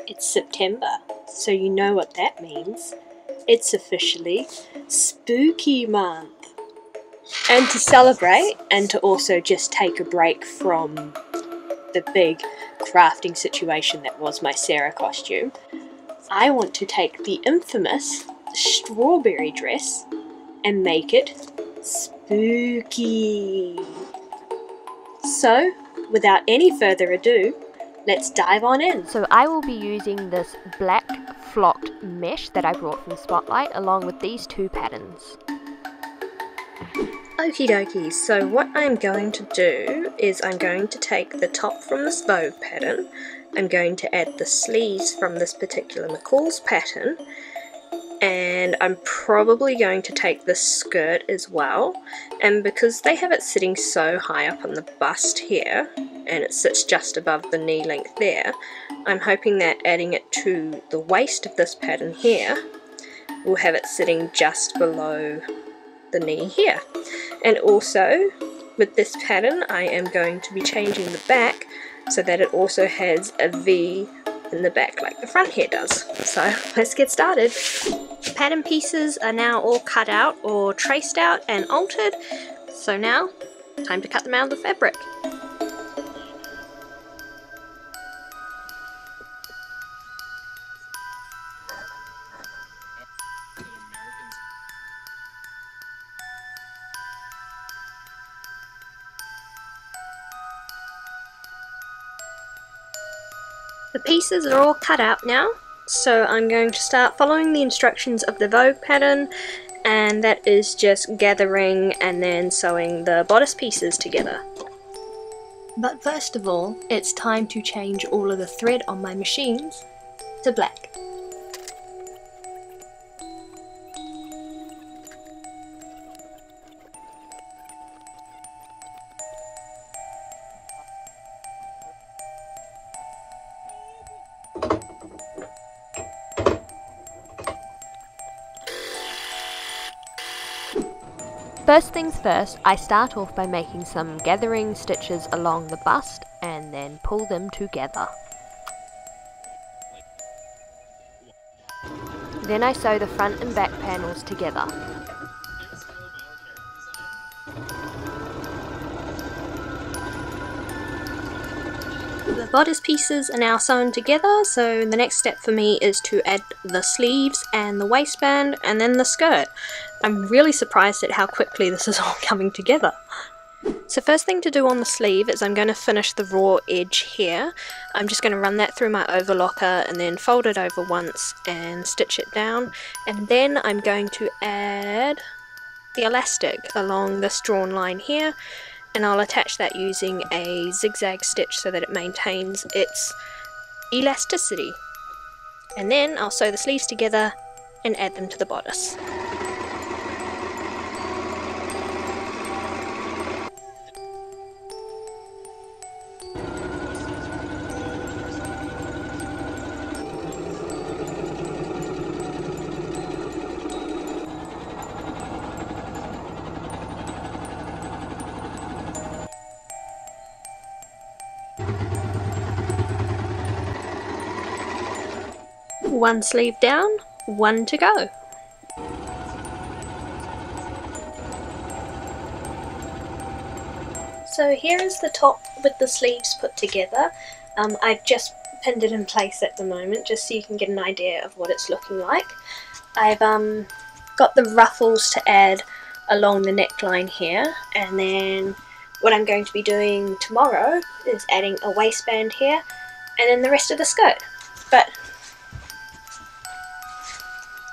It's September, so you know what that means. It's officially Spooky Month. And to celebrate, and to also just take a break from the big crafting situation that was my Sarah costume, I want to take the infamous strawberry dress and make it spooky. So, without any further ado, let's dive on in. So I will be using this black flocked mesh that I brought from Spotlight along with these two patterns. Okie dokie, so what I'm going to do is I'm going to take the top from this Vogue pattern, I'm going to add the sleeves from this particular McCall's pattern, and I'm probably going to take the skirt as well, and because they have it sitting so high up on the bust here, and it sits just above the knee length there, I'm hoping that adding it to the waist of this pattern here will have it sitting just below the knee here. And also with this pattern I am going to be changing the back so that it also has a V in the back like the front here does. So let's get started. The pattern pieces are now all cut out or traced out and altered, so now time to cut them out of the fabric. The pieces are all cut out now, so I'm going to start following the instructions of the Vogue pattern, and that is just gathering and then sewing the bodice pieces together. But first of all, it's time to change all of the thread on my machines to black. First things first, I start off by making some gathering stitches along the bust and then pull them together. Then I sew the front and back panels together. The bodice pieces are now sewn together, so the next step for me is to add the sleeves and the waistband and then the skirt. I'm really surprised at how quickly this is all coming together. So first thing to do on the sleeve is I'm going to finish the raw edge here. I'm just going to run that through my overlocker and then fold it over once and stitch it down, and then I'm going to add the elastic along this drawn line here, and I'll attach that using a zigzag stitch so that it maintains its elasticity. And then I'll sew the sleeves together and add them to the bodice. One sleeve down, one to go. So here is the top with the sleeves put together. I've just pinned it in place at the moment just so you can get an idea of what it's looking like. I've got the ruffles to add along the neckline here, and then what I'm going to be doing tomorrow is adding a waistband here and then the rest of the skirt. But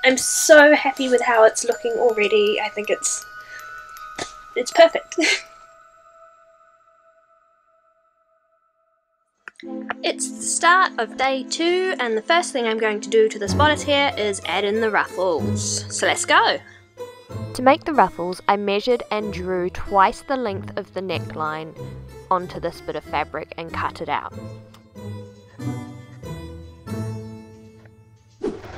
I'm so happy with how it's looking already. I think it's perfect. It's the start of day 2, and the first thing I'm going to do to this bodice here is add in the ruffles. So let's go! To make the ruffles, I measured and drew twice the length of the neckline onto this bit of fabric and cut it out.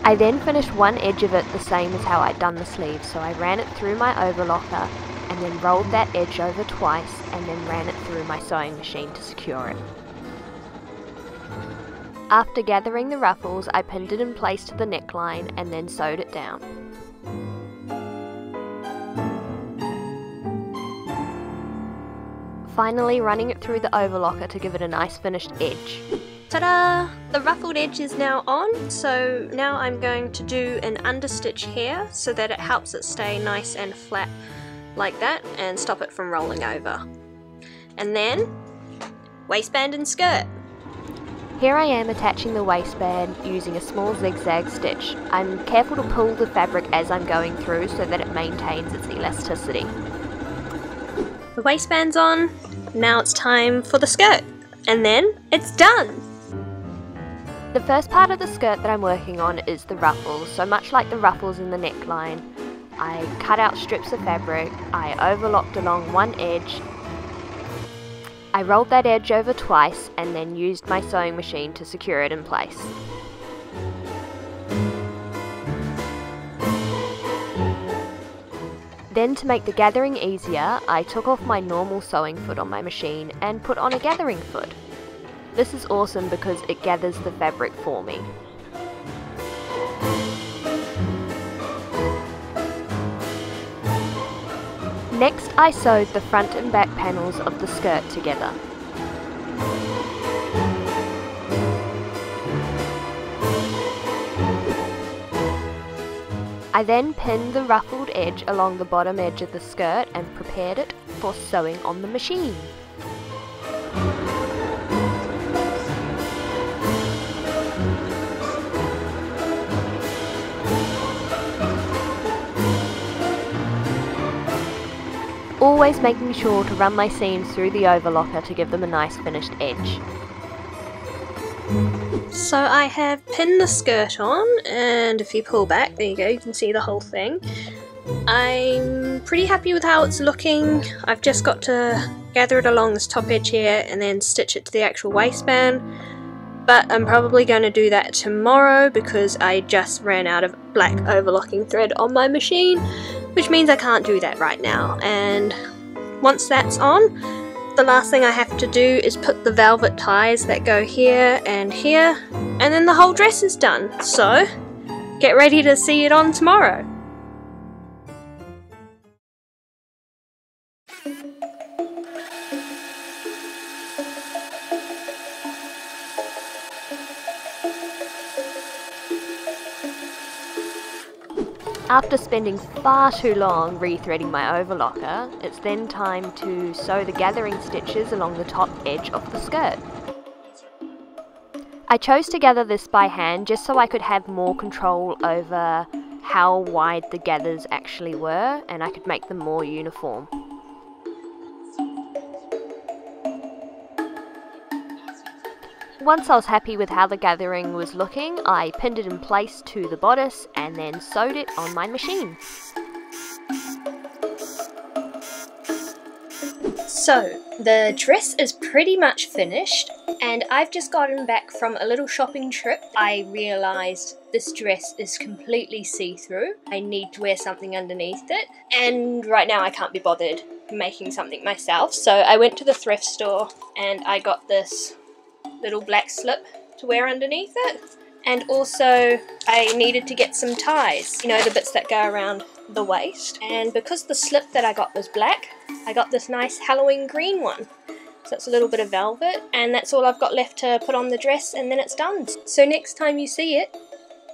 I then finished one edge of it the same as how I'd done the sleeves, so I ran it through my overlocker and then rolled that edge over twice and then ran it through my sewing machine to secure it. After gathering the ruffles, I pinned it in place to the neckline and then sewed it down. Finally running it through the overlocker to give it a nice finished edge. Ta-da! The ruffled edge is now on, so now I'm going to do an understitch here so that it helps it stay nice and flat like that and stop it from rolling over. And then, waistband and skirt. Here I am attaching the waistband using a small zigzag stitch. I'm careful to pull the fabric as I'm going through so that it maintains its elasticity. The waistband's on, now it's time for the skirt, and then it's done! The first part of the skirt that I'm working on is the ruffles, so much like the ruffles in the neckline, I cut out strips of fabric, I overlocked along one edge, I rolled that edge over twice and then used my sewing machine to secure it in place. Then to make the gathering easier, I took off my normal sewing foot on my machine and put on a gathering foot. This is awesome because it gathers the fabric for me. Next, I sewed the front and back panels of the skirt together. I then pinned the ruffled edge along the bottom edge of the skirt and prepared it for sewing on the machine. Always making sure to run my seams through the overlocker to give them a nice finished edge. So I have pinned the skirt on, and if you pull back, there you go, you can see the whole thing. I'm pretty happy with how it's looking. I've just got to gather it along this top edge here and then stitch it to the actual waistband. But I'm probably going to do that tomorrow because I just ran out of black overlocking thread on my machine, which means I can't do that right now. And once that's on, the last thing I have to do is put the velvet ties that go here, and then the whole dress is done. So, get ready to see it on tomorrow. After spending far too long rethreading my overlocker, it's then time to sew the gathering stitches along the top edge of the skirt. I chose to gather this by hand just so I could have more control over how wide the gathers actually were and I could make them more uniform. Once I was happy with how the gathering was looking, I pinned it in place to the bodice and then sewed it on my machine. So, the dress is pretty much finished, and I've just gotten back from a little shopping trip. I realised this dress is completely see-through. I need to wear something underneath it, and right now I can't be bothered making something myself, so I went to the thrift store and I got this little black slip to wear underneath it, and also I needed to get some ties, you know, the bits that go around the waist, and because the slip that I got was black, I got this nice Halloween green one. So it's a little bit of velvet, and that's all I've got left to put on the dress, and then it's done. So next time you see it,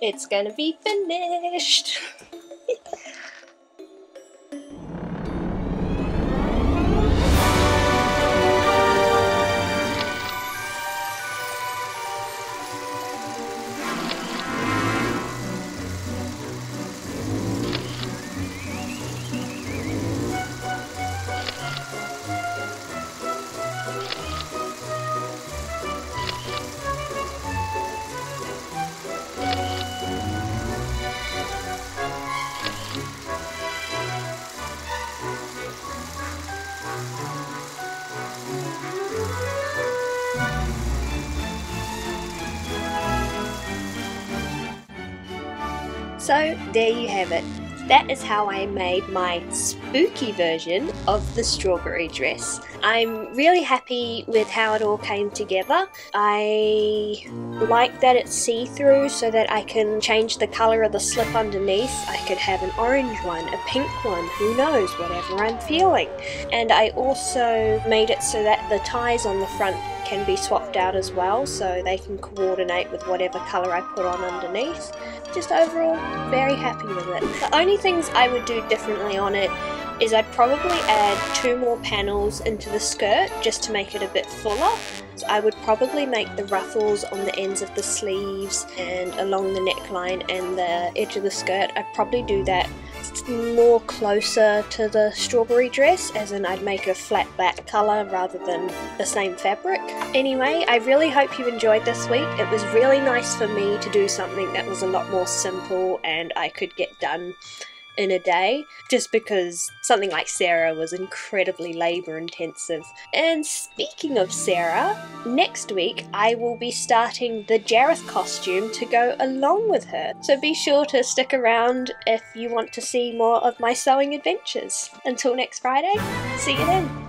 it's gonna be finished. So there you have it. that is how I made my spooky version of the strawberry dress. I'm really happy with how it all came together. I like that it's see-through so that I can change the colour of the slip underneath. I could have an orange one, a pink one, who knows, whatever I'm feeling. And I also made it so that the ties on the front can be swapped out as well, so they can coordinate with whatever colour I put on underneath. Just overall, very happy with it. The only things I would do differently on it is I'd probably add 2 more panels into the skirt just to make it a bit fuller. So I would probably make the ruffles on the ends of the sleeves and along the neckline and the edge of the skirt. I'd probably do that more closer to the strawberry dress, as in I'd make it a flat black colour rather than the same fabric. Anyway, I really hope you enjoyed this week. It was really nice for me to do something that was a lot more simple and I could get done in a day, just because something like Sarah was incredibly labour intensive. And speaking of Sarah, next week I will be starting the Jareth costume to go along with her, so be sure to stick around if you want to see more of my sewing adventures. Until next Friday, see you then.